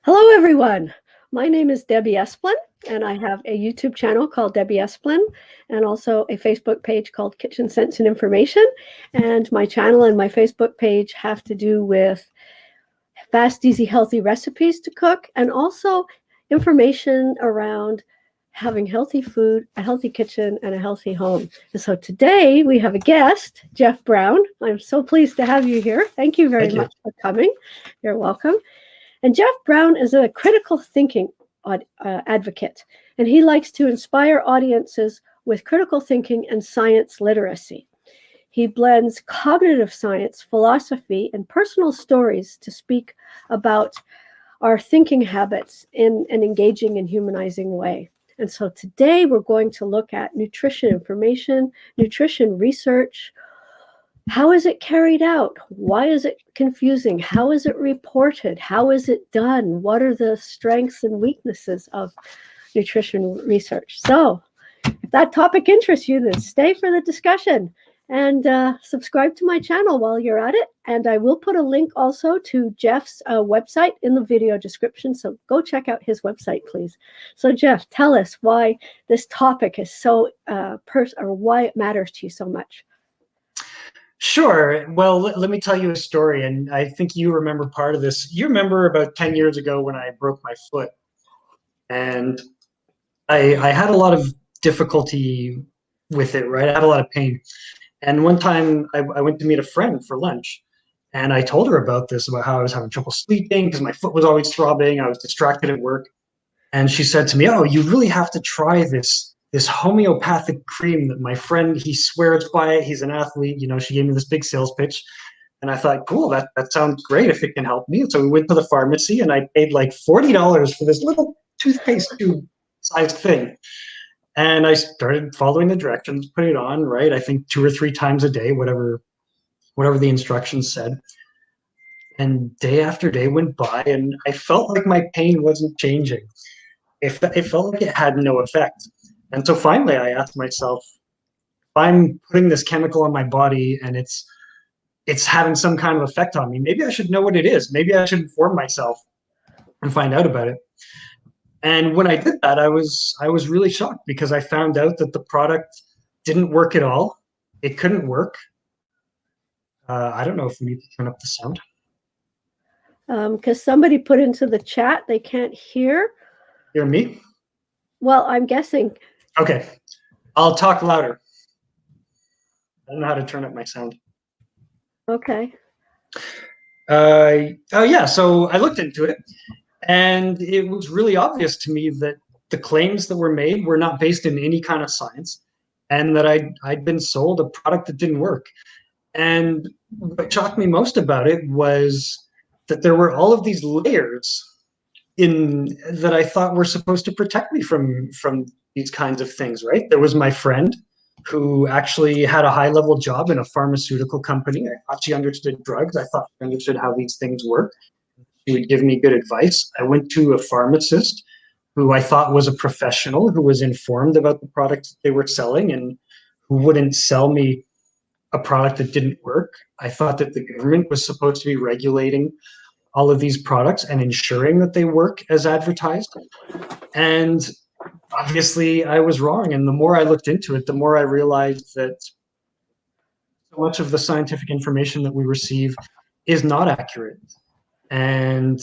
Hello, everyone. My name is Debbie Esplin, and I have a YouTube channel called Debbie Esplin and also a Facebook page called Kitchen Sense and Information. And my channel and my Facebook page have to do with fast, easy, healthy recipes to cook and also information around having healthy food, a healthy kitchen, and a healthy home. And so today we have a guest, Geoff Brown. I'm so pleased to have you here. Thank you very much for coming. You're welcome. And Geoff Brown is a critical thinking advocate, and he likes to inspire audiences with critical thinking and science literacy. He blends cognitive science, philosophy, and personal stories to speak about our thinking habits in an engaging and humanizing way. And so today we're going to look at nutrition information, nutrition research. How is it carried out? Why is it confusing? How is it reported? How is it done? What are the strengths and weaknesses of nutrition research? So if that topic interests you, then stay for the discussion and subscribe to my channel while you're at it. And I will put a link also to Geoff's website in the video description. So go check out his website, please. So Geoff, tell us why this topic is so or why it matters to you so much. Sure. Well, let me tell you a story, and I think you remember part of this. You remember about 10 years ago when I broke my foot, and I had a lot of difficulty with it, right? I had a lot of pain. And one time I went to meet a friend for lunch, and I told her about this, about how I was having trouble sleeping because my foot was always throbbing. I was distracted at work. And she said to me, "Oh, you really have to try this homeopathic cream that my friend, he swears by it. He's an athlete." She gave me this big sales pitch. And I thought, cool, that sounds great if it can help me. So we went to the pharmacy and I paid like $40 for this little toothpaste tube sized thing. And I started following the directions, put it on, right? I think 2 or 3 times a day, whatever the instructions said. And day after day went by and I felt like my pain wasn't changing. It felt like it had no effect. And so finally I asked myself, if I'm putting this chemical on my body and it's having some kind of effect on me, maybe I should know what it is. Maybe I should inform myself and find out about it. And when I did that, I was really shocked because I found out that the product didn't work at all. It couldn't work. I don't know if we need to turn up the sound. Because somebody put into the chat they can't hear. Hear me? Well, I'm guessing. Okay. I'll talk louder. I don't know how to turn up my sound. Okay. Oh, yeah. So I looked into it, and it was really obvious to me that the claims that were made were not based in any kind of science, and that I'd been sold a product that didn't work. And what shocked me most about it was that there were all of these layers in that I thought were supposed to protect me from these kinds of things, right? There was my friend who actually had a high-level job in a pharmaceutical company. I thought she understood drugs. I thought she understood how these things work. She would give me good advice. I went to a pharmacist who I thought was a professional, who was informed about the products they were selling and who wouldn't sell me a product that didn't work. I thought that the government was supposed to be regulating all of these products and ensuring that they work as advertised. And obviously I was wrong. And the more I looked into it, the more I realized that so much of the scientific information that we receive is not accurate. And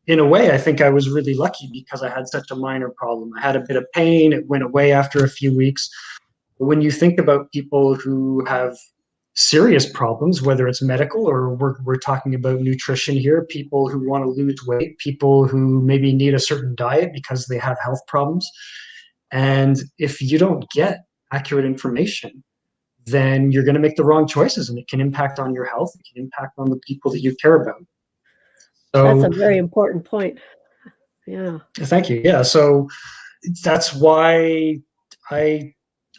in a way, I think I was really lucky because I had such a minor problem. I had a bit of pain. It went away after a few weeks. But when you think about people who have serious problems, whether it's medical or we're talking about nutrition here, people who want to lose weight, people who maybe need a certain diet because they have health problems. And if you don't get accurate information, then you're going to make the wrong choices and it can impact on your health. It can impact on the people that you care about. So that's a very important point. Yeah. Thank you. Yeah. So that's why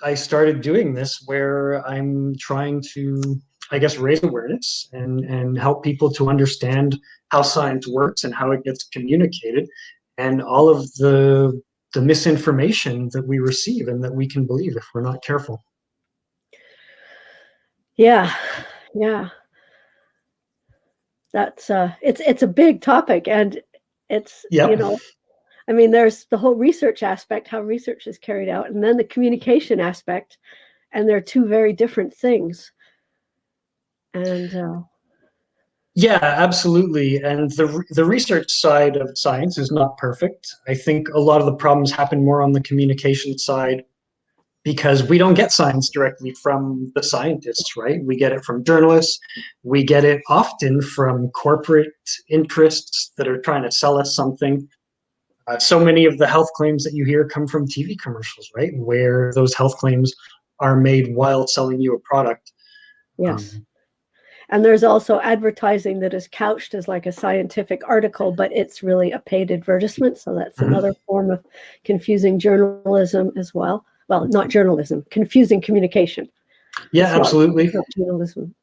I started doing this, where I'm trying to, I guess, raise awareness and help people to understand how science works and how it gets communicated, and all of the misinformation that we receive and that we can believe if we're not careful. Yeah. That's it's a big topic, and It's, Yep. I mean, there's the whole research aspect, how research is carried out, and then the communication aspect, and they're two very different things. And Yeah, absolutely. And the research side of science is not perfect. I think a lot of the problems happen more on the communication side because we don't get science directly from the scientists, right? We get it from journalists. We get it often from corporate interests that are trying to sell us something. So many of the health claims that you hear come from TV commercials, right? Where those health claims are made while selling you a product. yes. And there's also advertising that is couched as like a scientific article, but it's really a paid advertisement. So that's another form of confusing journalism as well. Well, not journalism, confusing communication. Yeah, absolutely. It's not journalism.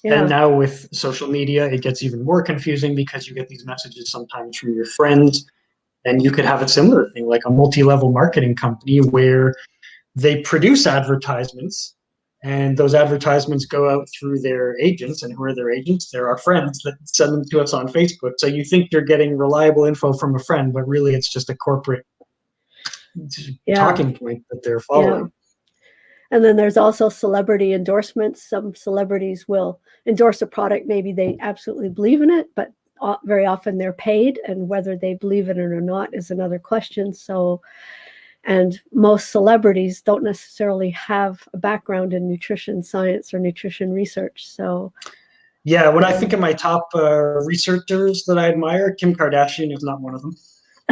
Yeah. And now with social media, it gets even more confusing because you get these messages sometimes from your friends. And you could have a similar thing, like a multi-level marketing company where they produce advertisements, and those advertisements go out through their agents. And who are their agents? They're our friends that send them to us on Facebook. So you think you're getting reliable info from a friend, but really it's just a corporate talking point that they're following. Yeah. And then there's also celebrity endorsements. Some celebrities will endorse a product. Maybe they absolutely believe in it, but very often they're paid, and whether they believe in it or not is another question. So, and most celebrities don't necessarily have a background in nutrition science or nutrition research. So, yeah, when I think of my top researchers that I admire, Kim Kardashian is not one of them.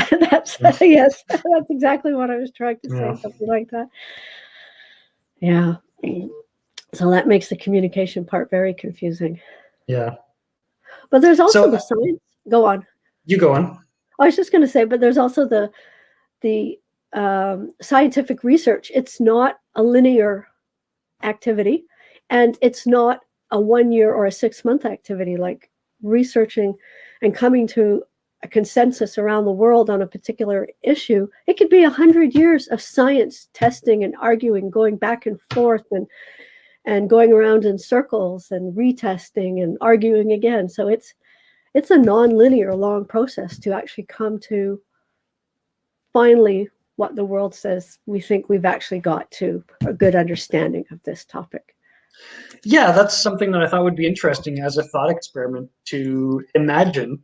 That's yes, that's exactly what I was trying to say, something like that. Yeah. So that makes the communication part very confusing. Yeah. But there's also the science. Go on. You go on. I was just going to say, but there's also the scientific research. It's not a linear activity, and it's not a 1 year or a 6 month activity. Like researching and coming to a consensus around the world on a particular issue, it could be 100 years of science testing and arguing, going back and forth, and going around in circles and retesting and arguing again. So it's a non-linear long process to actually come to finally what the world says we think we've actually got to a good understanding of this topic. Yeah, that's something that I thought would be interesting as a thought experiment to imagine.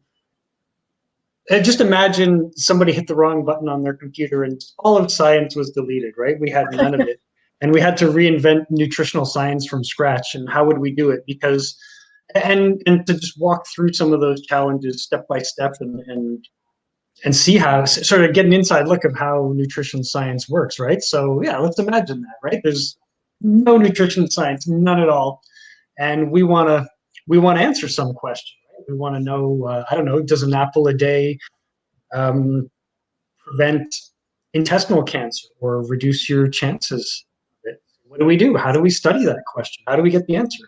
Just imagine somebody hit the wrong button on their computer and all of science was deleted, right? We had none of it. And we had to reinvent nutritional science from scratch. And how would we do it? Because, and to just walk through some of those challenges step by step and see how, sort of get an inside look of how nutrition science works, right? So yeah, let's imagine that, right? There's no nutrition science, none at all. And we want to answer some question. Right? We want to know, I don't know, does an apple a day prevent intestinal cancer or reduce your chances of it? What do we do? How do we study that question? How do we get the answer?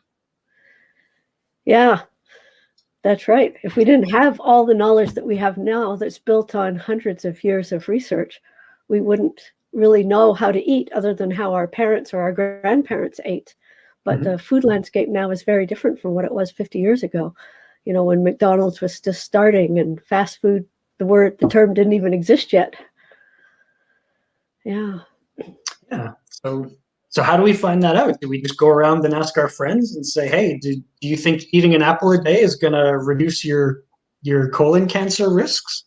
Yeah, that's right. If we didn't have all the knowledge that we have now that's built on hundreds of years of research, we wouldn't really know how to eat other than how our parents or our grandparents ate. But the food landscape now is very different from what it was 50 years ago. You know, when McDonald's was just starting and fast food, the term didn't even exist yet. Yeah. Yeah. So how do we find that out? Do we just go around and ask our friends and say, hey, do you think eating an apple a day is going to reduce your colon cancer risks?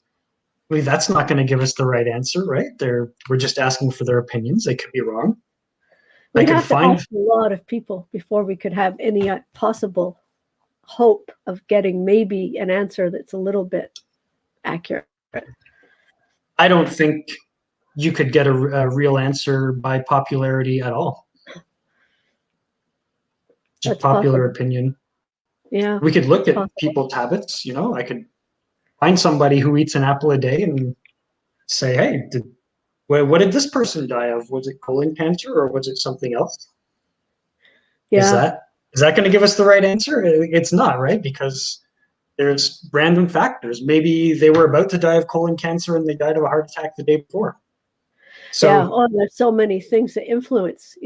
I mean, that's not going to give us the right answer, right? We're just asking for their opinions. They could be wrong. We'd have to ask a lot of people before we could have any possible hope of getting maybe an answer that's a little bit accurate. I don't think you could get a real answer by popularity at all. Just That's popular possible. Opinion. Yeah. We could look at people's habits. You know, I could find somebody who eats an apple a day and say, hey, what did this person die of? Was it colon cancer or was it something else? Yeah. Is that going to give us the right answer? It's not, right? Because there's random factors. Maybe they were about to die of colon cancer and they died of a heart attack the day before. So yeah, there's so many things that influence,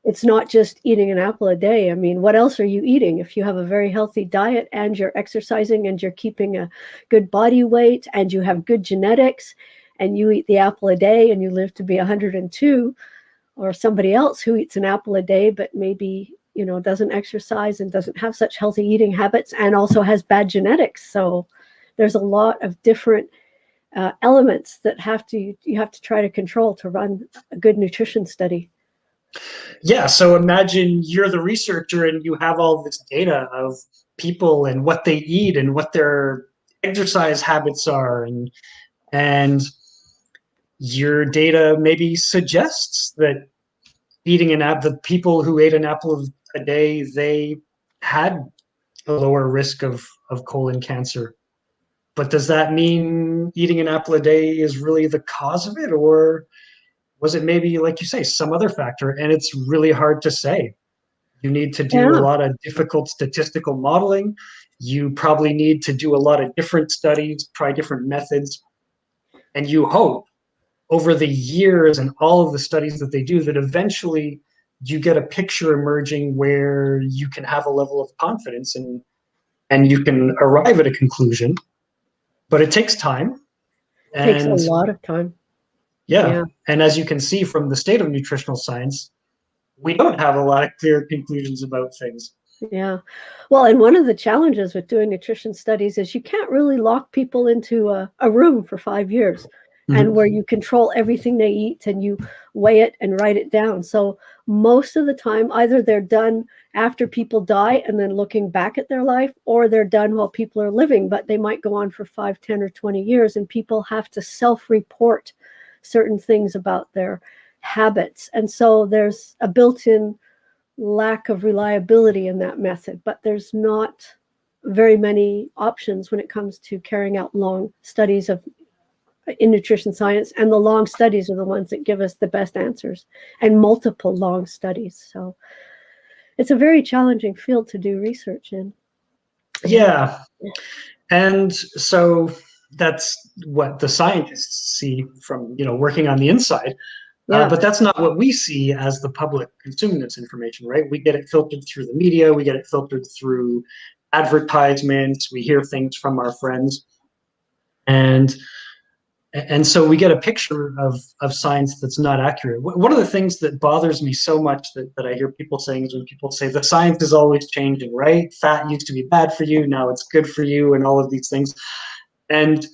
it's not just eating an apple a day. I mean, what else are you eating? If you have a very healthy diet and you're exercising and you're keeping a good body weight and you have good genetics and you eat the apple a day and you live to be 102, or somebody else who eats an apple a day but maybe, doesn't exercise and doesn't have such healthy eating habits and also has bad genetics. So there's a lot of different elements that you have to try to control to run a good nutrition study. Yeah, so imagine you're the researcher and you have all this data of people and what they eat and what their exercise habits are, and your data maybe suggests that the people who ate an apple a day, they had a lower risk of colon cancer. But does that mean eating an apple a day is really the cause of it, or was it maybe, like you say, some other factor? And it's really hard to say. You need to do a Yeah, lot of difficult statistical modeling. You probably need to do a lot of different studies, try different methods. And you hope over the years and all of the studies that they do that eventually you get a picture emerging where you can have a level of confidence and you can arrive at a conclusion. But it takes time. it takes a And lot of time. yeah, Yeah. and as you can see from the state of nutritional science, we don't have a lot of clear conclusions about things. Yeah. Well, and one of the challenges with doing nutrition studies is you can't really lock people into a room for 5 years and where Mhm. you control everything they eat and you weigh it and write it down. So most of the time, either they're done after people die and then looking back at their life, or they're done while people are living, but they might go on for 5, 10, or 20 years, and people have to self-report certain things about their habits. And so there's a built-in lack of reliability in that method, but there's not very many options when it comes to carrying out long studies in nutrition science, and the long studies are the ones that give us the best answers, and multiple long studies. So it's a very challenging field to do research in. Yeah. And so that's what the scientists see from, working on the inside. Yeah. But that's not what we see as the public consuming this information, right? We get it filtered through the media, we get it filtered through advertisements, we hear things from our friends. And and so we get a picture of science that's not accurate. One of the things that bothers me so much that I hear people saying is when people say the science is always changing, right? Fat used to be bad for you, now it's good for you, and all of these things. And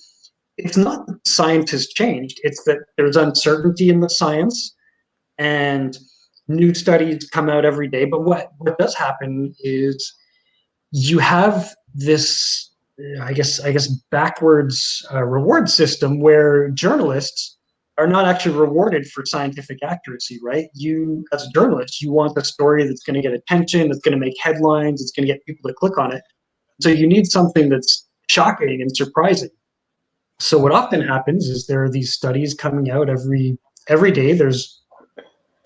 it's not that science has changed, it's that there's uncertainty in the science and new studies come out every day. But what does happen is you have this, I guess backwards reward system where journalists are not actually rewarded for scientific accuracy, right? You, as a journalist, you want a story that's going to get attention, that's going to make headlines, it's going to get people to click on it. So you need something that's shocking and surprising. So what often happens is there are these studies coming out every day. There's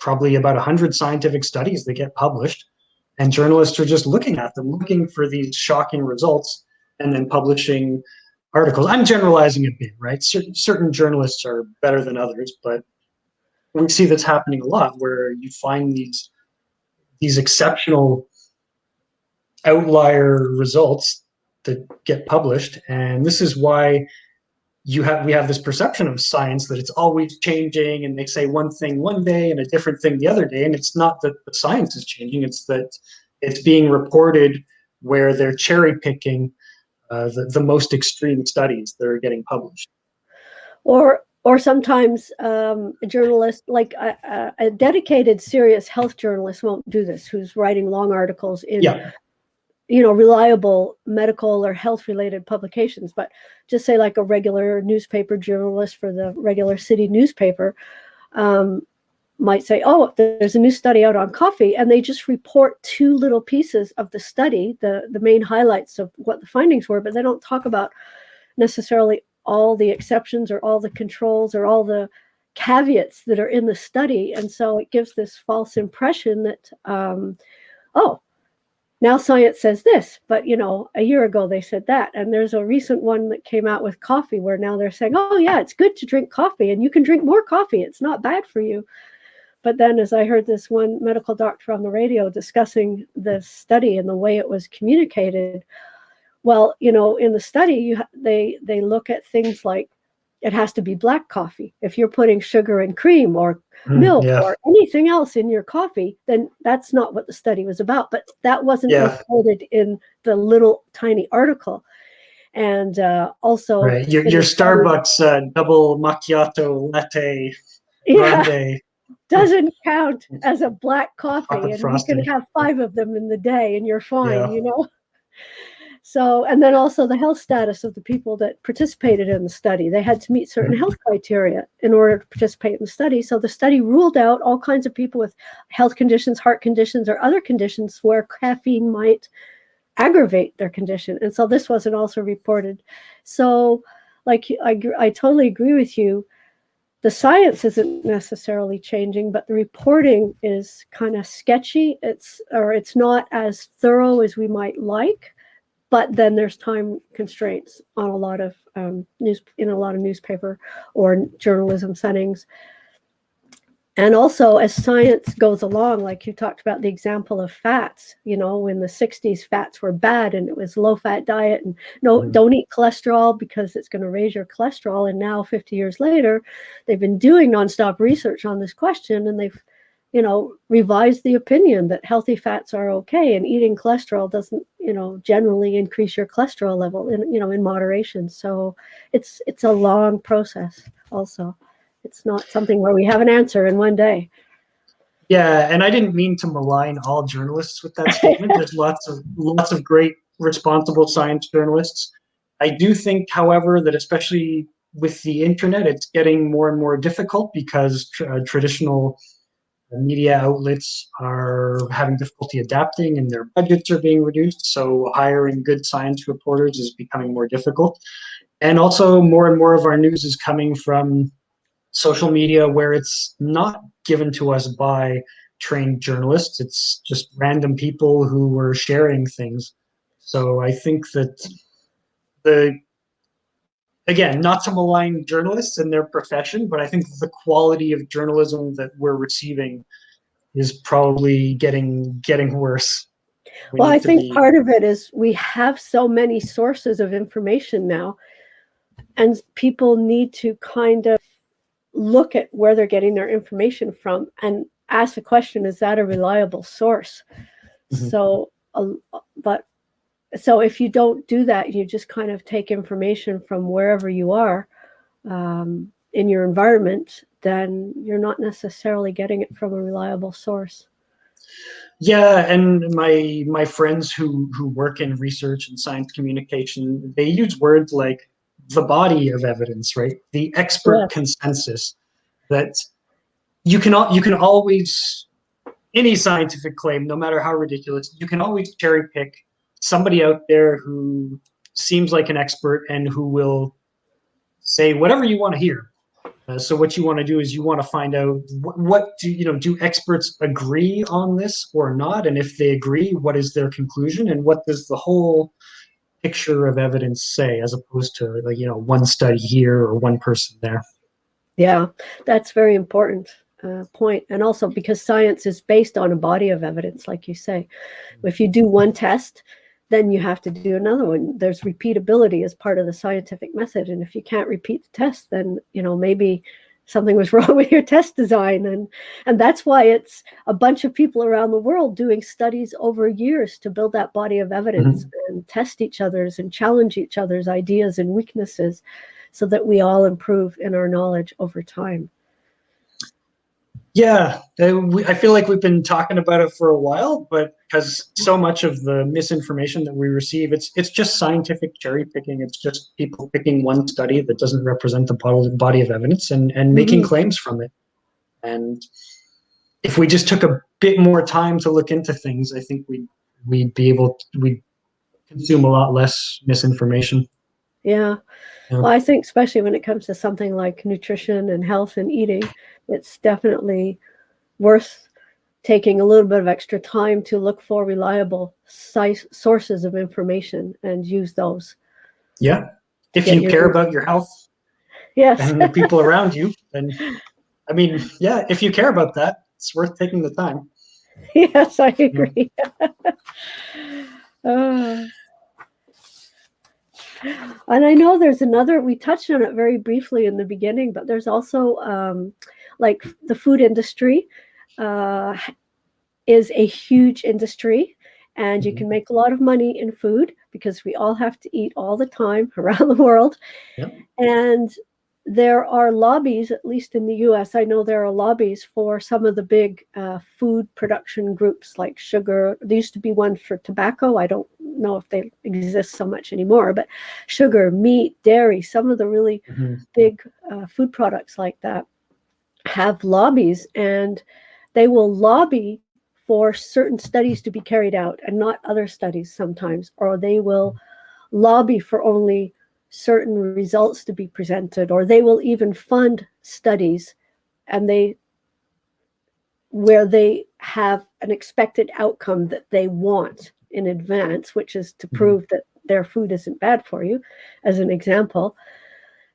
probably about 100 scientific studies that get published, and journalists are just looking at them, looking for these shocking results, and then publishing articles. I'm generalizing a bit, right? Certain journalists are better than others, but we see this happening a lot, where you find these exceptional outlier results that get published, and this is why we have this perception of science that it's always changing, and they say one thing one day and a different thing the other day. And it's not that the science is changing, it's that it's being reported where they're cherry picking the most extreme studies that are getting published. Or sometimes a journalist, like a dedicated, serious health journalist, won't do this. Who's writing long articles in Yeah. reliable medical or health related publications, but just say like a regular newspaper journalist for the regular city newspaper might say, oh, there's a new study out on coffee, and they just report two little pieces of the study, the main highlights of what the findings were, but they don't talk about necessarily all the exceptions or all the controls or all the caveats that are in the study. And so it gives this false impression that oh, now science says this, but a year ago they said that. And there's a recent one that came out with coffee where now they're saying, oh yeah, it's good to drink coffee and you can drink more coffee, it's not bad for you. But then as I heard this one medical doctor on the radio discussing this study and the way it was communicated, well, in the study, they look at things like it has to be black coffee. If you're putting sugar and cream or milk Yeah. or anything else in your coffee, then that's not what the study was about. But that wasn't reported in the little tiny article. And also, right, your Starbucks double macchiato latte grande doesn't count as a black coffee, and frosting. you can have 5 of them in the day, and you're fine. Yeah. So, and then also the health status of the people that participated in the study. They had to meet certain health criteria in order to participate in the study. So the study ruled out all kinds of people with health conditions, heart conditions, or other conditions where caffeine might aggravate their condition. And so this wasn't also reported. So like I totally agree with you. The science isn't necessarily changing, but the reporting is kind of sketchy. It's not as thorough as we might like. But then there's time constraints on a lot of newspaper or journalism settings. And also, as science goes along, like you talked about the example of fats, in the 60s, fats were bad and it was low-fat diet and don't eat cholesterol because it's going to raise your cholesterol. And now, 50 years later, they've been doing nonstop research on this question, and they've revised the opinion that healthy fats are okay, and eating cholesterol doesn't, generally increase your cholesterol level in moderation. So it's a long process also. It's not something where we have an answer in one day. Yeah, and I didn't mean to malign all journalists with that statement. There's lots of great responsible science journalists. I do think, however, that especially with the internet, it's getting more and more difficult because traditional media outlets are having difficulty adapting and their budgets are being reduced. So hiring good science reporters is becoming more difficult. And also more and more of our news is coming from social media, where it's not given to us by trained journalists. It's just random people who are sharing things. So I think that again, not to malign journalists and their profession, but I think the quality of journalism that we're receiving is probably getting worse. Well, I think part of it is we have so many sources of information now, and people need to kind of look at where they're getting their information from and ask the question, is that a reliable source? So if you don't do that, you just kind of take information from wherever you are in your environment, then you're not necessarily getting it from a reliable source. Yeah, and my friends who work in research and science communication, they use words like the body of evidence, right? The expert consensus, that you can always, any scientific claim, no matter how ridiculous, you can always cherry pick somebody out there who seems like an expert and who will say whatever you want to hear. So what you want to do is you want to find out what do experts agree on this or not? And if they agree, what is their conclusion? And what does the whole picture of evidence say, as opposed to one study here or one person there? Yeah, that's very important point. And also because science is based on a body of evidence, like you say. If you do one test, then you have to do another one. There's repeatability as part of the scientific method. And if you can't repeat the test, then, maybe something was wrong with your test design. And that's why it's a bunch of people around the world doing studies over years to build that body of evidence and test each other's and challenge each other's ideas and weaknesses so that we all improve in our knowledge over time. Yeah, I feel like we've been talking about it for a while, but because so much of the misinformation that we receive, it's just scientific cherry picking. It's just people picking one study that doesn't represent the body of evidence and making claims from it. And if we just took a bit more time to look into things, I think we'd consume a lot less misinformation. Yeah. Well, I think especially when it comes to something like nutrition and health and eating, it's definitely worth taking a little bit of extra time to look for reliable sources of information and use those. Yeah. If you care about your health and the people around you, then, if you care about that, it's worth taking the time. Yes, I agree. uh, and I know there's another, we touched on it very briefly in the beginning, but there's also like the food industry is a huge industry, and you can make a lot of money in food because we all have to eat all the time around the world. Yep. And there are lobbies, at least in the US, I know there are lobbies for some of the big food production groups like sugar. There used to be one for tobacco. I don't know if they exist so much anymore, but sugar, meat, dairy, some of the really big food products like that have lobbies, and they will lobby for certain studies to be carried out and not other studies sometimes, or they will lobby for only certain results to be presented, or they will even fund studies and where they have an expected outcome that they want in advance, which is to prove that their food isn't bad for you, as an example.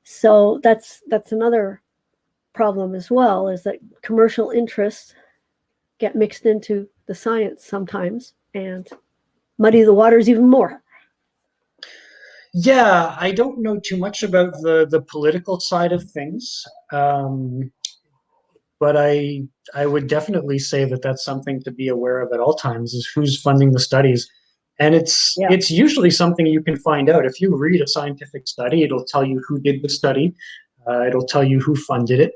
So that's another problem as well, is that commercial interests get mixed into the science sometimes and muddy the waters even more. Yeah, I don't know too much about the political side of things, but I would definitely say that that's something to be aware of at all times, is who's funding the studies. And it's usually something you can find out. If you read a scientific study, it'll tell you who did the study, it'll tell you who funded it,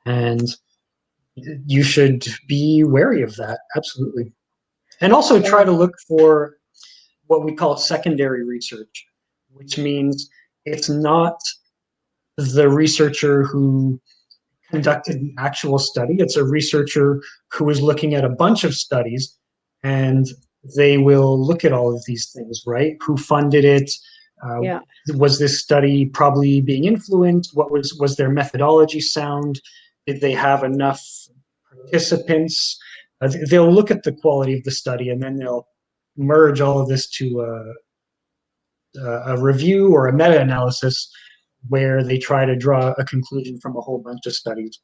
and you should be wary of that, absolutely. And also try to look for what we call secondary research, which means it's not the researcher who conducted the actual study. It's a researcher who is looking at a bunch of studies, and they will look at all of these things, right? Who funded it? Was this study probably being influenced? Was their methodology sound? Did they have enough participants? They'll look at the quality of the study, and then they'll merge all of this to a review or a meta-analysis where they try to draw a conclusion from a whole bunch of studies.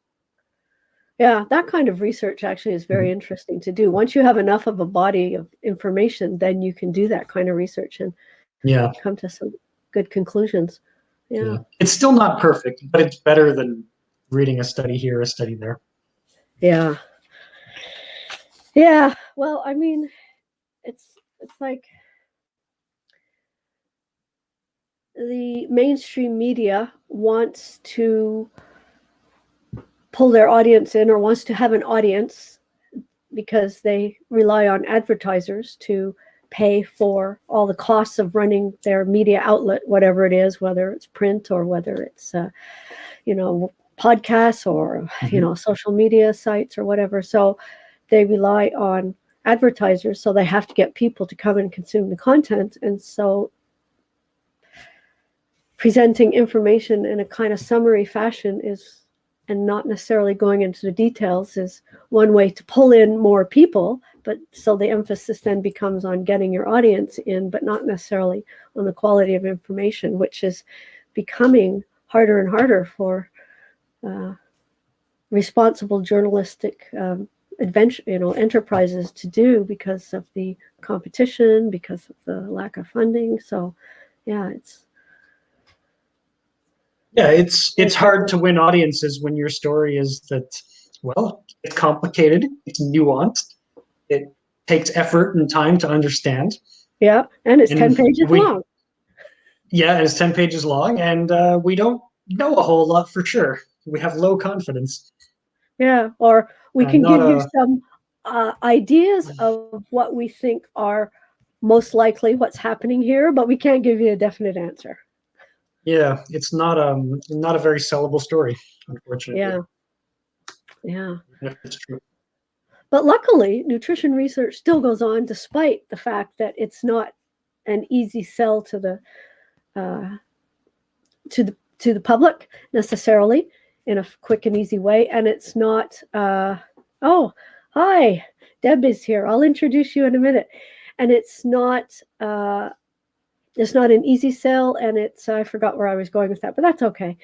Yeah, that kind of research actually is very interesting to do. Once you have enough of a body of information, then you can do that kind of research and come to some good conclusions. Yeah. It's still not perfect, but it's better than reading a study here, a study there. Yeah. Yeah. Well, I mean, it's like the mainstream media wants to pull their audience in, or wants to have an audience, because they rely on advertisers to pay for all the costs of running their media outlet, whatever it is, whether it's print or whether it's podcasts or social media sites or whatever. So they rely on advertisers, so they have to get people to come and consume the content. And so presenting information in a kind of summary fashion and not necessarily going into the details, is one way to pull in more people. But so the emphasis then becomes on getting your audience in, but not necessarily on the quality of information, which is becoming harder and harder for responsible journalistic enterprises to do, because of the competition, because of the lack of funding. So yeah, it's hard to win audiences when your story is that, well, it's complicated, it's nuanced, it takes effort and time to understand. Yeah, and it's 10 pages long. Yeah, it's 10 pages long, and we don't know a whole lot for sure. We have low confidence. Yeah, or we can give you some ideas of what we think are most likely what's happening here, but we can't give you a definite answer. Yeah, it's not a very sellable story, unfortunately. Yeah. It's true. But luckily, nutrition research still goes on, despite the fact that it's not an easy sell to the public necessarily in a quick and easy way, and it's not. Oh, hi, Deb is here. I'll introduce you in a minute. And it's not an easy sell, and I forgot where I was going with that, but that's okay.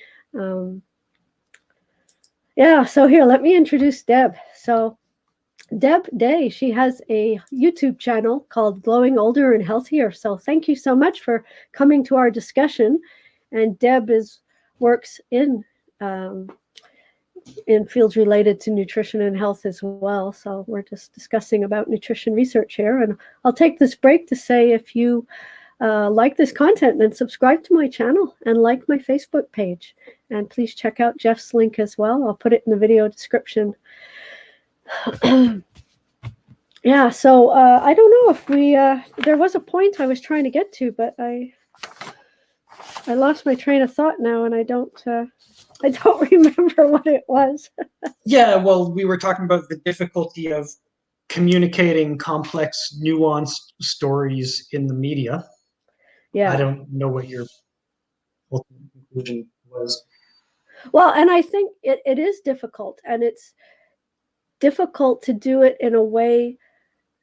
Yeah, so here, let me introduce Deb. So Deb Day, she has a YouTube channel called Glowing Older and Healthier. So thank you so much for coming to our discussion. And Deb works in fields related to nutrition and health as well. So we're just discussing about nutrition research here. And I'll take this break to say, if you like this content, then subscribe to my channel and like my Facebook page. And please check out Geoff's link as well. I'll put it in the video description. Yeah, so I don't know if there was a point I was trying to get to, but I lost my train of thought now, and I don't remember what it was. Yeah, well, we were talking about the difficulty of communicating complex, nuanced stories in the media. Yeah. I don't know what your ultimate conclusion was. Well, and I think it is difficult, and it's difficult to do it in a way.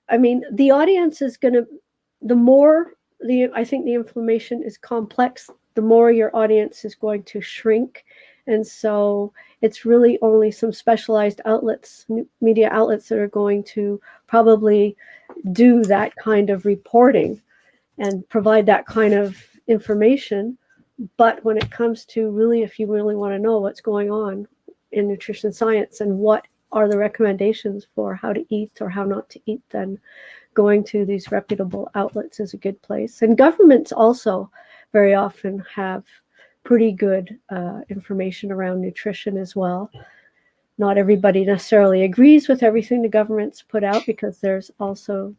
I mean, the audience is going to, I think the information is complex, the more your audience is going to shrink. And so it's really only some specialized outlets, media outlets, that are going to probably do that kind of reporting and provide that kind of information. But when it comes to really, if you really want to know what's going on in nutrition science and what are the recommendations for how to eat or how not to eat, then going to these reputable outlets is a good place. And governments also very often have pretty good information around nutrition as well. Not everybody necessarily agrees with everything the governments put out, because there's also,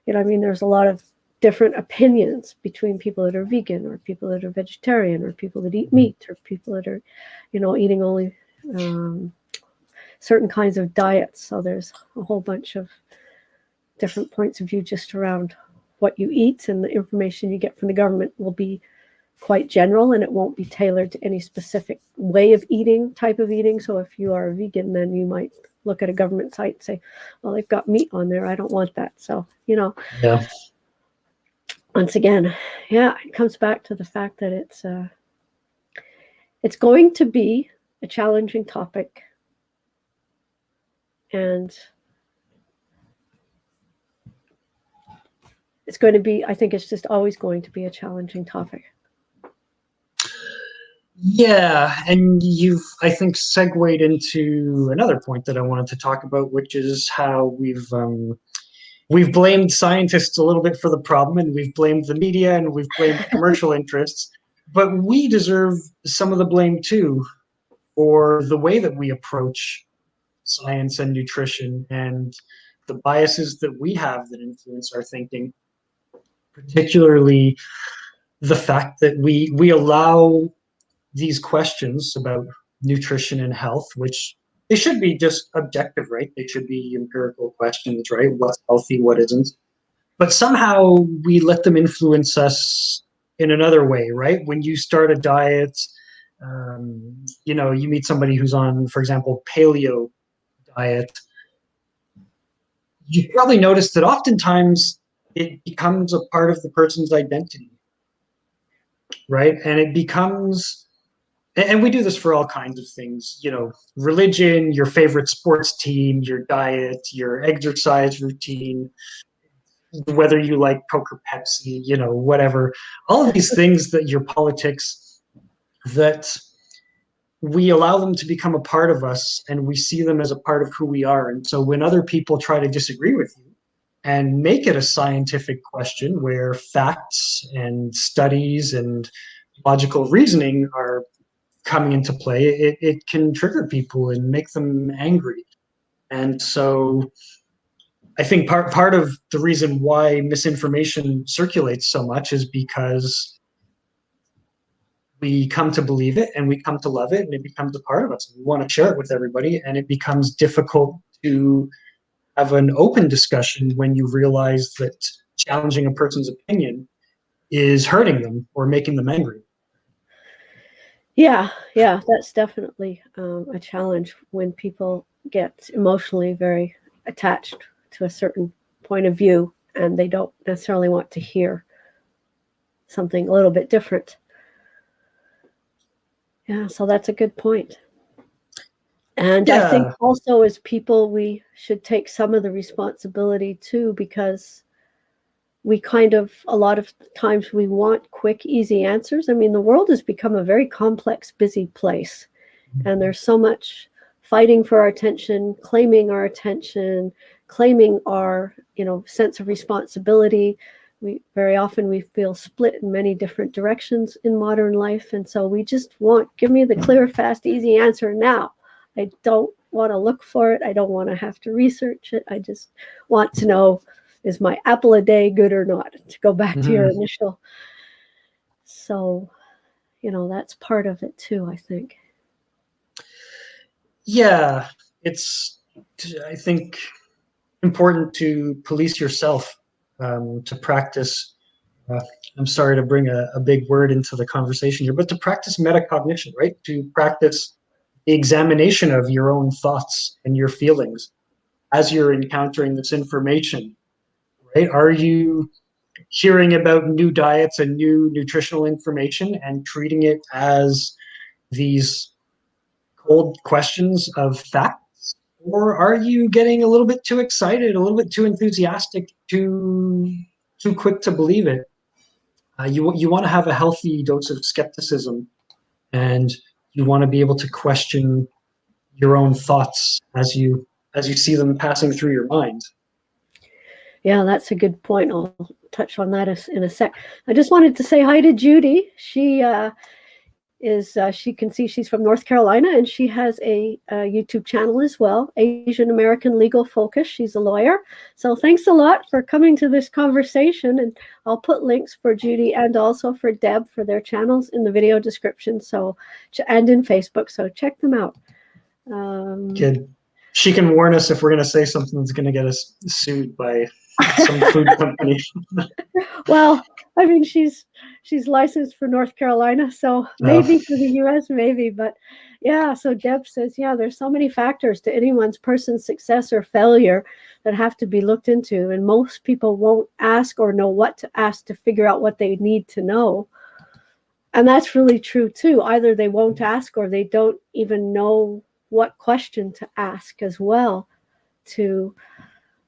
there's a lot of different opinions between people that are vegan or people that are vegetarian or people that eat meat or people that are, eating only certain kinds of diets. So there's a whole bunch of different points of view just around what you eat, and the information you get from the government will be quite general, and it won't be tailored to any specific way of eating, type of eating. So if you are a vegan, then you might look at a government site and say, well, they've got meat on there, I don't want that. So, Yeah. Once again, yeah, it comes back to the fact that it's going to be a challenging topic, and it's going to be, I think it's just always going to be a challenging topic. Yeah, and you've, I think, segued into another point that I wanted to talk about, which is how we've blamed scientists a little bit for the problem, and we've blamed the media, and we've blamed commercial interests, but we deserve some of the blame too for the way that we approach science and nutrition and the biases that we have that influence our thinking, particularly the fact that we allow these questions about nutrition and health, which they should be just objective, right? They should be empirical questions, right? What's healthy, what isn't. But somehow we let them influence us in another way, right? When you start a diet, you meet somebody who's on, for example, paleo diet, you probably notice that oftentimes it becomes a part of the person's identity, right? And it becomes, and we do this for all kinds of things, religion, your favorite sports team, your diet, your exercise routine, whether you like Coke or Pepsi, whatever. All of these things, that your politics, that we allow them to become a part of us, and we see them as a part of who we are. And so when other people try to disagree with you and make it a scientific question where facts and studies and logical reasoning are coming into play, it can trigger people and make them angry. And so I think part of the reason why misinformation circulates so much is because we come to believe it and we come to love it, and it becomes a part of us. We want to share it with everybody, and it becomes difficult to have an open discussion when you realize that challenging a person's opinion is hurting them or making them angry. Yeah, that's definitely a challenge when people get emotionally very attached to a certain point of view, and they don't necessarily want to hear something a little bit different. Yeah, so that's a good point. And I think Yeah. also as people, we should take some of the responsibility too, because we kind of, a lot of times we want quick, easy answers. I mean, the world has become a very complex, busy place, and there's so much fighting for our attention, claiming our, sense of responsibility. Very often we feel split in many different directions in modern life, and so we just want, give me the clear, fast, easy answer now. I don't want to look for it. I don't want to have to research it. I just want to know, is my apple a day good or not? To go back to your initial. So, that's part of it too, I think. Yeah, it's, I think, important to police yourself, to practice. Uh, I'm sorry to bring a big word into the conversation here, but to practice metacognition, right? To practice the examination of your own thoughts and your feelings as you're encountering this information, right? Are you hearing about new diets and new nutritional information and treating it as these cold questions of facts? Or are you getting a little bit too excited, a little bit too enthusiastic, too quick to believe it? You want to have a healthy dose of skepticism, and you want to be able to question your own thoughts as you see them passing through your mind. Yeah, that's a good point. I'll touch on that in a sec. I just wanted to say hi to Judy. She can see she's from North Carolina, and she has a YouTube channel as well, Asian American Legal Focus. She's a lawyer. So thanks a lot for coming to this conversation. And I'll put links for Judy and also for Deb for their channels in the video description. And in Facebook. So check them out. Good. She can warn us if we're going to say something that's going to get us sued by some food company. Well, I mean, she's licensed for North Carolina, so maybe for the US, maybe. But yeah, so Deb says, yeah, there's so many factors to anyone's person's success or failure that have to be looked into. And most people won't ask or know what to ask to figure out what they need to know. And that's really true too. Either they won't ask or they don't even know what question to ask as well. So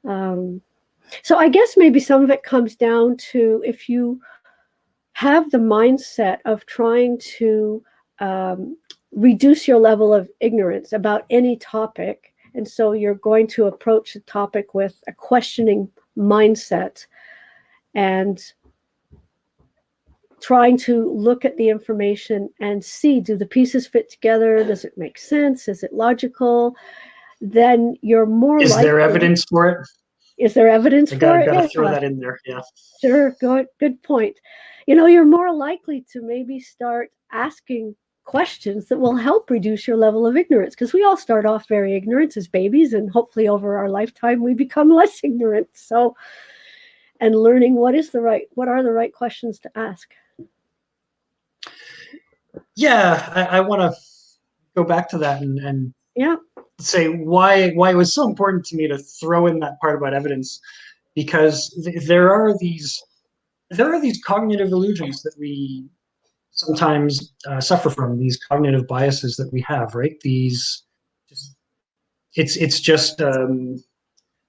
I guess maybe some of it comes down to, if you have the mindset of trying to reduce your level of ignorance about any topic, and so you're going to approach the topic with a questioning mindset and trying to look at the information and see, do the pieces fit together? Does it make sense? Is it logical? Then you're more likely. Is there evidence for it? Is there evidence for it? Got to Yeah. throw that in there. Yeah. Sure. Good point. You're more likely to maybe start asking questions that will help reduce your level of ignorance, because we all start off very ignorant as babies, and hopefully over our lifetime we become less ignorant. So, and learning what are the right questions to ask. Yeah, I want to go back to that and Yeah. say why it was so important to me to throw in that part about evidence, because there are these cognitive illusions that we sometimes suffer from, these cognitive biases that we have, right? It's just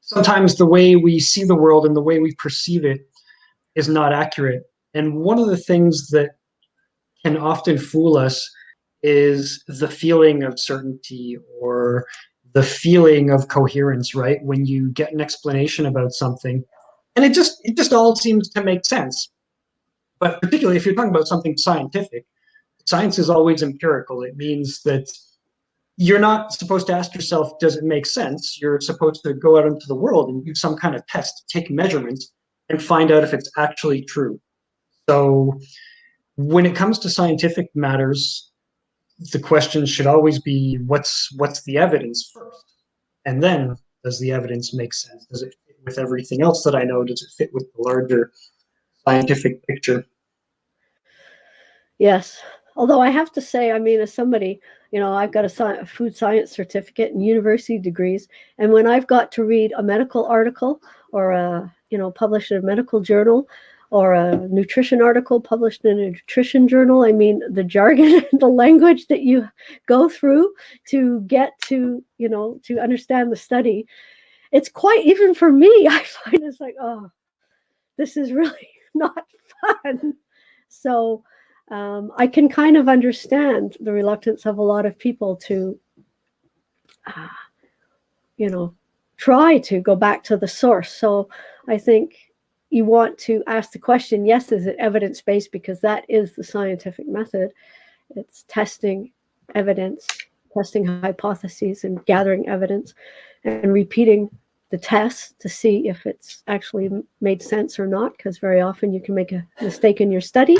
sometimes the way we see the world and the way we perceive it is not accurate. And one of the things that can often fool us is the feeling of certainty or the feeling of coherence, right? When you get an explanation about something and it just all seems to make sense. But particularly if you're talking about something scientific, science is always empirical. It means that you're not supposed to ask yourself, does it make sense? You're supposed to go out into the world and do some kind of test, take measurements, and find out if it's actually true. So when it comes to scientific matters, the question should always be, what's the evidence first? And then, does the evidence make sense? Does it fit with everything else that I know? Does it fit with the larger scientific picture? Yes. Although I have to say, I mean, as somebody, I've got a food science certificate and university degrees. And when I've got to read a medical article or published in a medical journal, or a nutrition article published in a nutrition journal. I mean, the jargon, the language that you go through to get to, to understand the study, it's quite, even for me, I find it's like, oh, this is really not fun. So I can kind of understand the reluctance of a lot of people to, try to go back to the source. So I think you want to ask the question, yes, is it evidence-based? Because that is the scientific method. It's testing evidence, testing hypotheses and gathering evidence and repeating the test to see if it's actually made sense or not, because very often you can make a mistake in your study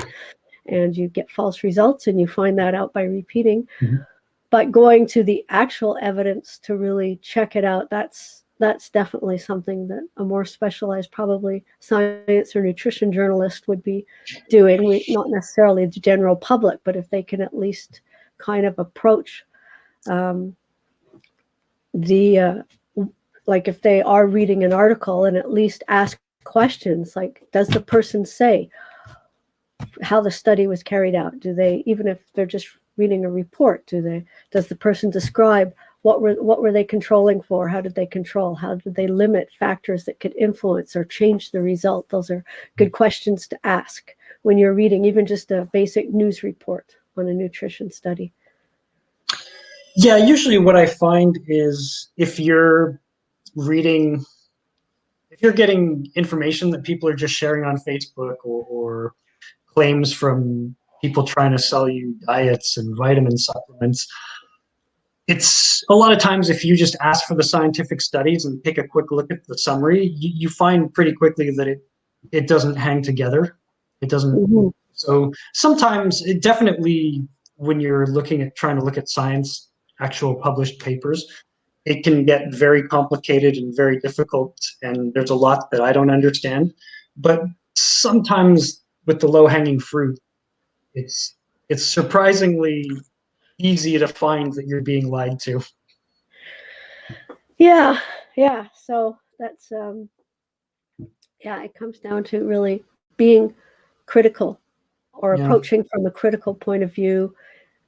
and you get false results, and you find that out by repeating. Mm-hmm. But going to the actual evidence to really check it out, that's definitely something that a more specialized, probably science or nutrition journalist would be doing. Not necessarily the general public, but if they can at least kind of approach like if they are reading an article and at least ask questions like, does the person say how the study was carried out? Do they, even if they're just reading a report, does the person describe what were they controlling for? How did they control? How did they limit factors that could influence or change the result? Those are good questions to ask when you're reading even just a basic news report on a nutrition study. Yeah, usually what I find is if you're getting information that people are just sharing on Facebook, or claims from people trying to sell you diets and vitamin supplements, it's a lot of times if you just ask for the scientific studies and take a quick look at the summary, you find pretty quickly that it doesn't hang together. It doesn't. Mm-hmm. So sometimes it definitely, when you're trying to look at science, actual published papers, it can get very complicated and very difficult, and there's a lot that I don't understand. But sometimes with the low-hanging fruit, it's surprisingly easy to find that you're being lied to. Yeah. So that's it comes down to really being critical, or approaching from a critical point of view,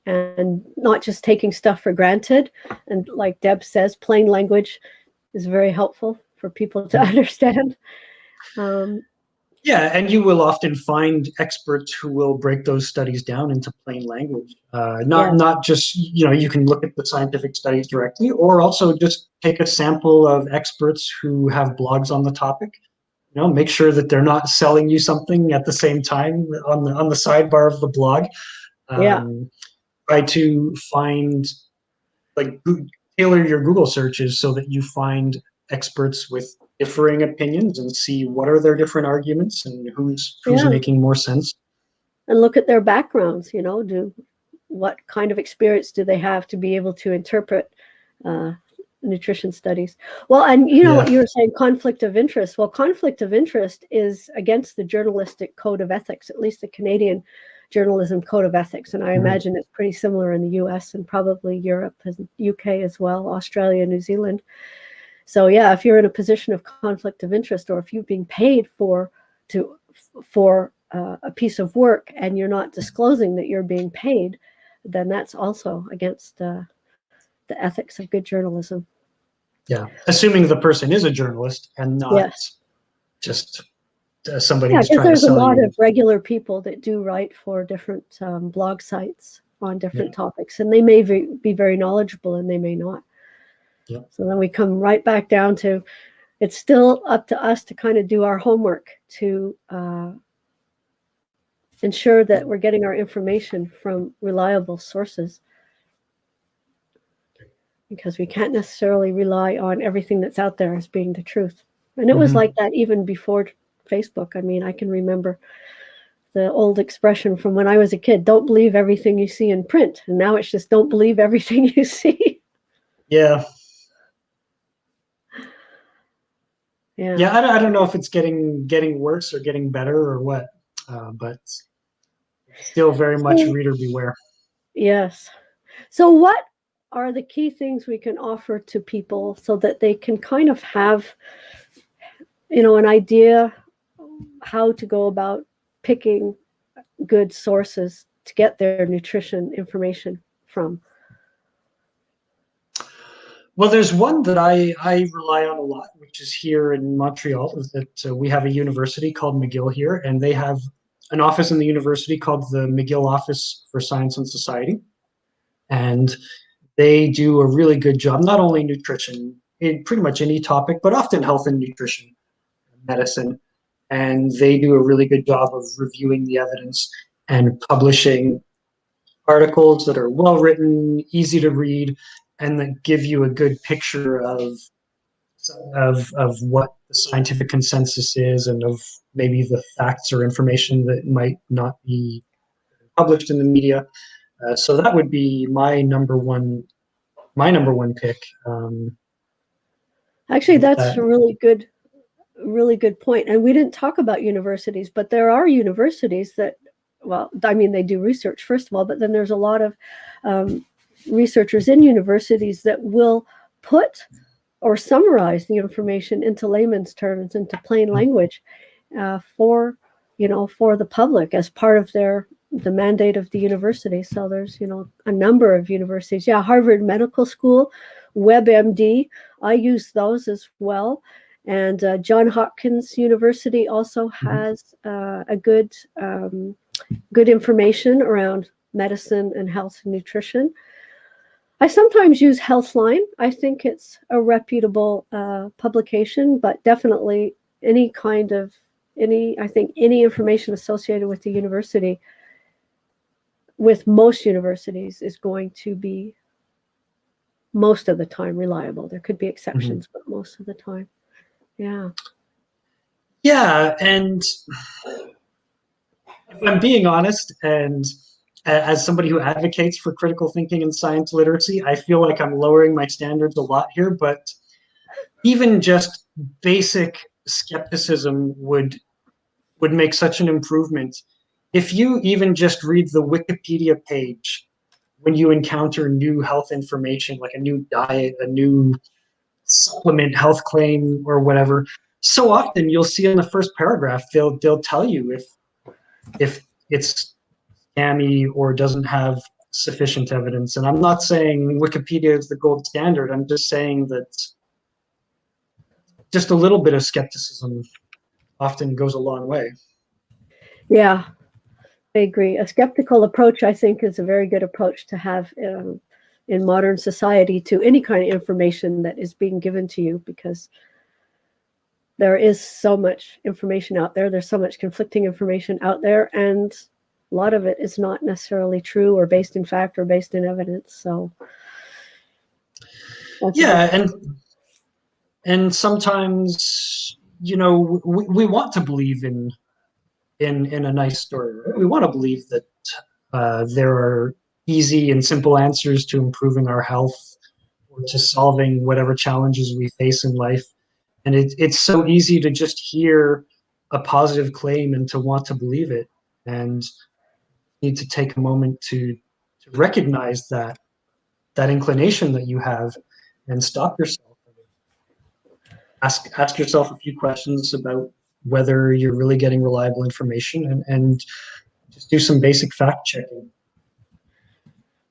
and not just taking stuff for granted. And like Deb says, plain language is very helpful for people to understand. Yeah, and you will often find experts who will break those studies down into plain language. Not just, you can look at the scientific studies directly, or also just take a sample of experts who have blogs on the topic. Make sure that they're not selling you something at the same time on the sidebar of the blog. Try to find, tailor your Google searches so that you find experts with differing opinions and see what are their different arguments and who's making more sense. And look at their backgrounds, what kind of experience do they have to be able to interpret nutrition studies. Well, and you were saying conflict of interest. Well, conflict of interest is against the journalistic code of ethics, at least the Canadian journalism code of ethics. And I imagine it's pretty similar in the US and probably Europe and UK as well, Australia, New Zealand. So yeah, if you're in a position of conflict of interest, or if you're being paid for a piece of work and you're not disclosing that you're being paid, then that's also against the ethics of good journalism. Yeah, assuming the person is a journalist and not just somebody who's trying to sell you. There's a lot of regular people that do write for different blog sites on different topics, and they may be very knowledgeable and they may not. Yeah. So then we come right back down to, it's still up to us to kind of do our homework to ensure that we're getting our information from reliable sources, because we can't necessarily rely on everything that's out there as being the truth. And it was like that even before Facebook. I mean, I can remember the old expression from when I was a kid, don't believe everything you see in print. And now it's just don't believe everything you see. Yeah. I don't know if it's getting worse or getting better or what, but still very much reader beware. Yes. So what are the key things we can offer to people so that they can kind of have, an idea how to go about picking good sources to get their nutrition information from? Well, there's one that I rely on a lot, which is here in Montreal. Is that we have a university called McGill here, and they have an office in the university called the McGill Office for Science and Society. And they do a really good job, not only nutrition, in pretty much any topic, but often health and nutrition, medicine. And they do a really good job of reviewing the evidence and publishing articles that are well written, easy to read, and that give you a good picture of what the scientific consensus is and of maybe the facts or information that might not be published in the media. So that would be my number one pick. Actually, that's a really good point. And we didn't talk about universities, but there are universities that, well, I mean, they do research, first of all, but then there's a lot of researchers in universities that will put or summarize the information into layman's terms, into plain language, for the public as part of the mandate of the university. So there's a number of universities. Yeah, Harvard Medical School, WebMD, I use those as well. And Johns Hopkins University also has a good information around medicine and health and nutrition. I sometimes use Healthline. I think it's a reputable publication, but definitely any information associated with the university, with most universities, is going to be most of the time reliable. There could be exceptions, but most of the time. Yeah. Yeah, and if I'm being honest, and as somebody who advocates for critical thinking and science literacy, I feel like I'm lowering my standards a lot here, but even just basic skepticism would make such an improvement. If you even just read the Wikipedia page when you encounter new health information, like a new diet, a new supplement health claim or whatever, so often you'll see in the first paragraph, they'll tell you if it's scammy or doesn't have sufficient evidence. And I'm not saying Wikipedia is the gold standard. I'm just saying that just a little bit of skepticism often goes a long way. Yeah, I agree. A skeptical approach, I think, is a very good approach to have in modern society to any kind of information that is being given to you, because there is so much information out there. There's so much conflicting information out there, and a lot of it is not necessarily true or based in fact or based in evidence. So yeah, and sometimes we want to believe in a nice story, right? We want to believe that there are easy and simple answers to improving our health or to solving whatever challenges we face in life. And it's so easy to just hear a positive claim and to want to believe it. And you need to take a moment to recognize that inclination that you have and stop yourself. Ask yourself a few questions about whether you're really getting reliable information, and just do some basic fact checking.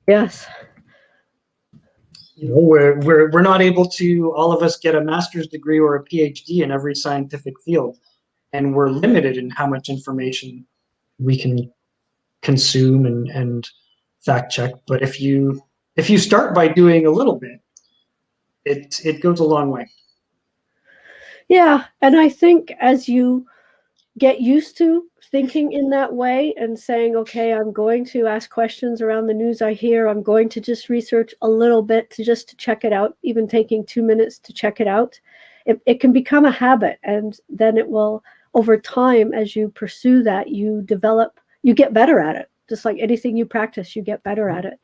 yes. We're not able to, all of us, get a master's degree or a PhD in every scientific field, and we're limited in how much information we can consume and fact check. But if you start by doing a little bit, it goes a long way. Yeah, and I think as you get used to thinking in that way and saying, okay, I'm going to ask questions around the news I hear, I'm going to just research a little bit to check it out, even taking 2 minutes to check it out, it can become a habit. And then it will, over time, as you pursue that, you get better at it. Just like anything you practice, you get better at it.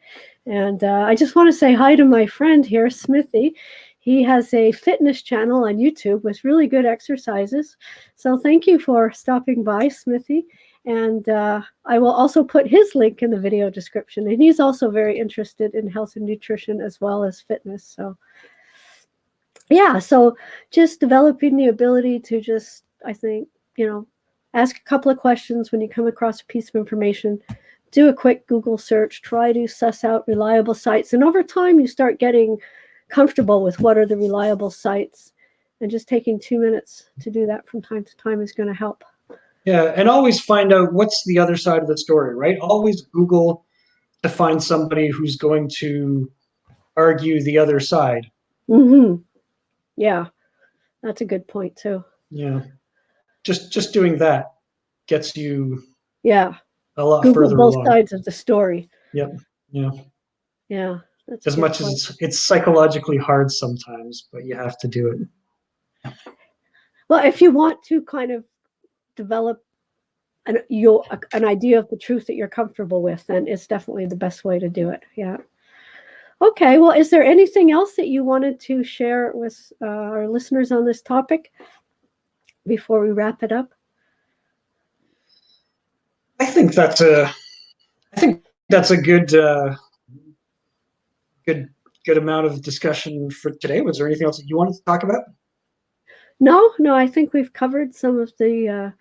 And I just want to say hi to my friend here, Smithy. He has a fitness channel on YouTube with really good exercises. So thank you for stopping by, Smithy. And I will also put his link in the video description. And he's also very interested in health and nutrition as well as fitness. So yeah, so just developing the ability to just, I think, ask a couple of questions when you come across a piece of information. Do a quick Google search. Try to suss out reliable sites. And over time, you start getting comfortable with what are the reliable sites. And just taking 2 minutes to do that from time to time is going to help. Yeah, and always find out what's the other side of the story, right? Always Google to find somebody who's going to argue the other side. Mm-hmm. Yeah, that's a good point too. Yeah, just doing that gets you Yeah, a lot Google further both along. sides of the story. Yep. Yeah. Yeah, that's a As good much point. as it's psychologically hard sometimes, but you have to do it. Well, if you want to kind of develop an idea of the truth that you're comfortable with, then it's definitely the best way to do it. Yeah. Okay. Well, is there anything else that you wanted to share with our listeners on this topic before we wrap it up? I think that's a good amount of discussion for today. Was there anything else that you wanted to talk about? No, I think we've covered some of the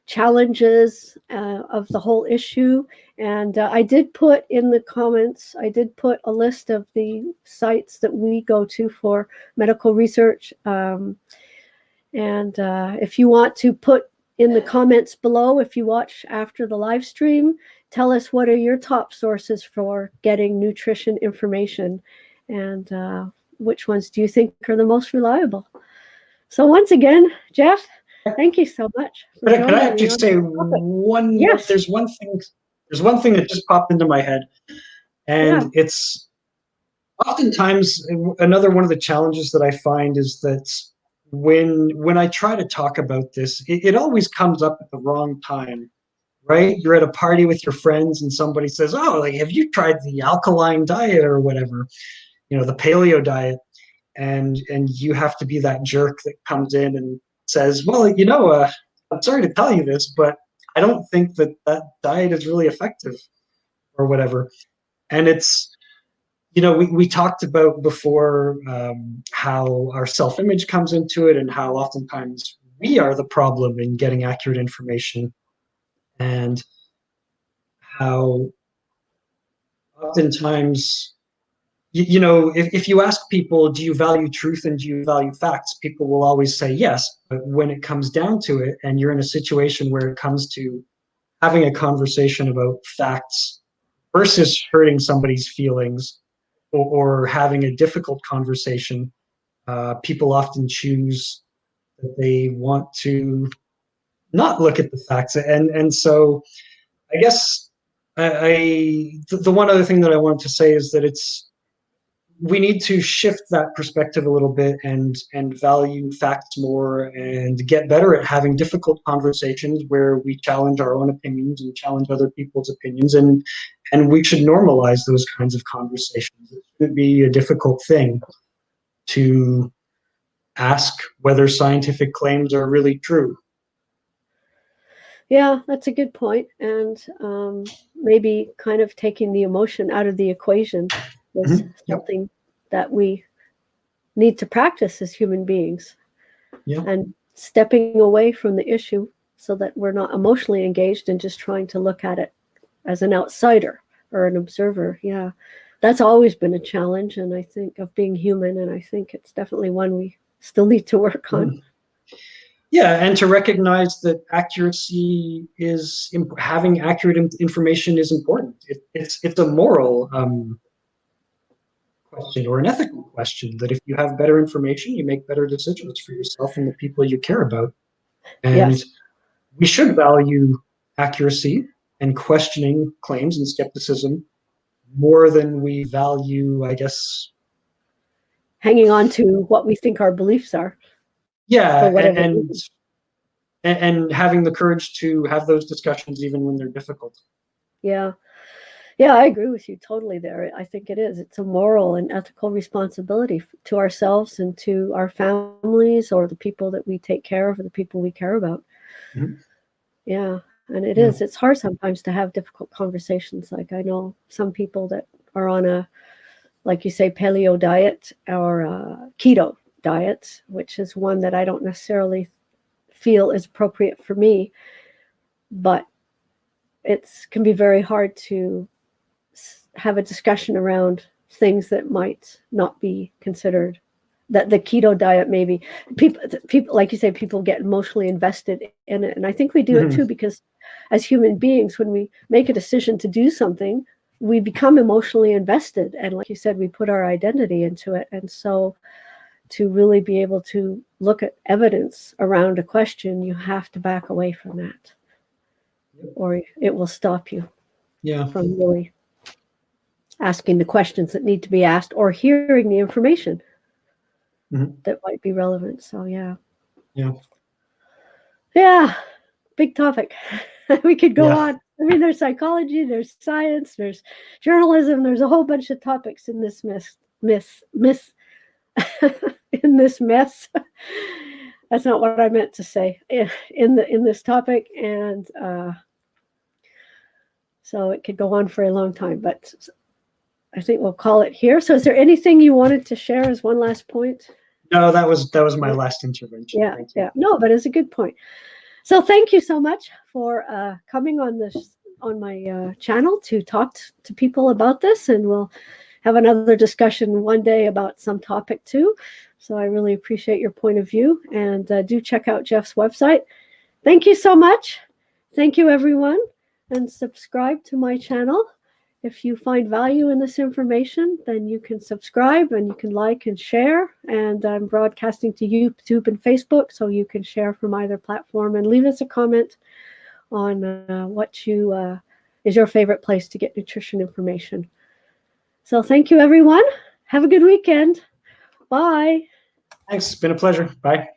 challenges of the whole issue. And I did put in the comments, I did put a list of the sites that we go to for medical research. And if you want to put in the comments below, if you watch after the live stream, tell us what are your top sources for getting nutrition information, and which ones do you think are the most reliable. So once again, Geoff, thank you so much for Can I joining me just on say this topic. one more? Yes. There's one thing. There's one thing that just popped into my head, and Yeah. it's oftentimes another one of the challenges that I find is that when I try to talk about this, it always comes up at the wrong time, right? You're at a party with your friends, and somebody says, "Oh, like have you tried the alkaline diet or whatever? The paleo diet?" And you have to be that jerk that comes in and says, "Well, I'm sorry to tell you this, but I don't think that diet is really effective or whatever." And it's we talked about before how our self-image comes into it and how oftentimes we are the problem in getting accurate information, and how oftentimes if you ask people, do you value truth and do you value facts, people will always say yes. But when it comes down to it, and you're in a situation where it comes to having a conversation about facts versus hurting somebody's feelings, or having a difficult conversation, people often choose that they want to not look at the facts. And so I guess the one other thing that I wanted to say is that we need to shift that perspective a little bit and value facts more and get better at having difficult conversations where we challenge our own opinions and challenge other people's opinions, and we should normalize those kinds of conversations. It shouldn't be a difficult thing to ask whether scientific claims are really true. Yeah, that's a good point. And maybe kind of taking the emotion out of the equation is Yep. something that we need to practice as human beings, Yep. and stepping away from the issue so that we're not emotionally engaged and just trying to look at it as an outsider or an observer. Yeah, that's always been a challenge, and I think of being human, and I think it's definitely one we still need to work on. Yeah, and to recognize that having accurate information is important. It's a moral question or an ethical question, that if you have better information, you make better decisions for yourself and the people you care about. And Yes. we should value accuracy and questioning claims and skepticism more than we value, I guess, Hanging on to what we think our beliefs are yeah, for whatever reason. and having the courage to have those discussions even when they're difficult. Yeah. Yeah, I agree with you totally there. I think it is. It's a moral and ethical responsibility to ourselves and to our families or the people that we take care of or the people we care about. Mm-hmm. Yeah, and it Yeah. is. It's hard sometimes to have difficult conversations. Like I know some people that are on a, like you say, paleo diet or keto diet, which is one that I don't necessarily feel is appropriate for me. but it can be very hard to have a discussion around things that might not be considered. That the keto diet, maybe people, like you say, people get emotionally invested in it, and I think we do it too, because as human beings, when we make a decision to do something, we become emotionally invested, and like you said, we put our identity into it. And so to really be able to look at evidence around a question, you have to back away from that, or it will stop you from really asking the questions that need to be asked, or hearing the information that might be relevant. So yeah, big topic. We could go on. I mean, there's psychology, there's science, there's journalism, there's a whole bunch of topics in this in this mess. That's not what I meant to say in this topic, and so it could go on for a long time, but I think we'll call it here. So is there anything you wanted to share as one last point? No, that was my last intervention. Yeah, yeah. No, but it's a good point. So thank you so much for coming on my channel to talk to people about this, and we'll have another discussion one day about some topic too. So I really appreciate your point of view, and do check out Geoff's website. Thank you so much. Thank you, everyone, and subscribe to my channel. If you find value in this information, then you can subscribe, and you can like and share. And I'm broadcasting to YouTube and Facebook, so you can share from either platform, and leave us a comment on what is your favorite place to get nutrition information. So thank you, everyone. Have a good weekend. Bye. Thanks. It's been a pleasure. Bye.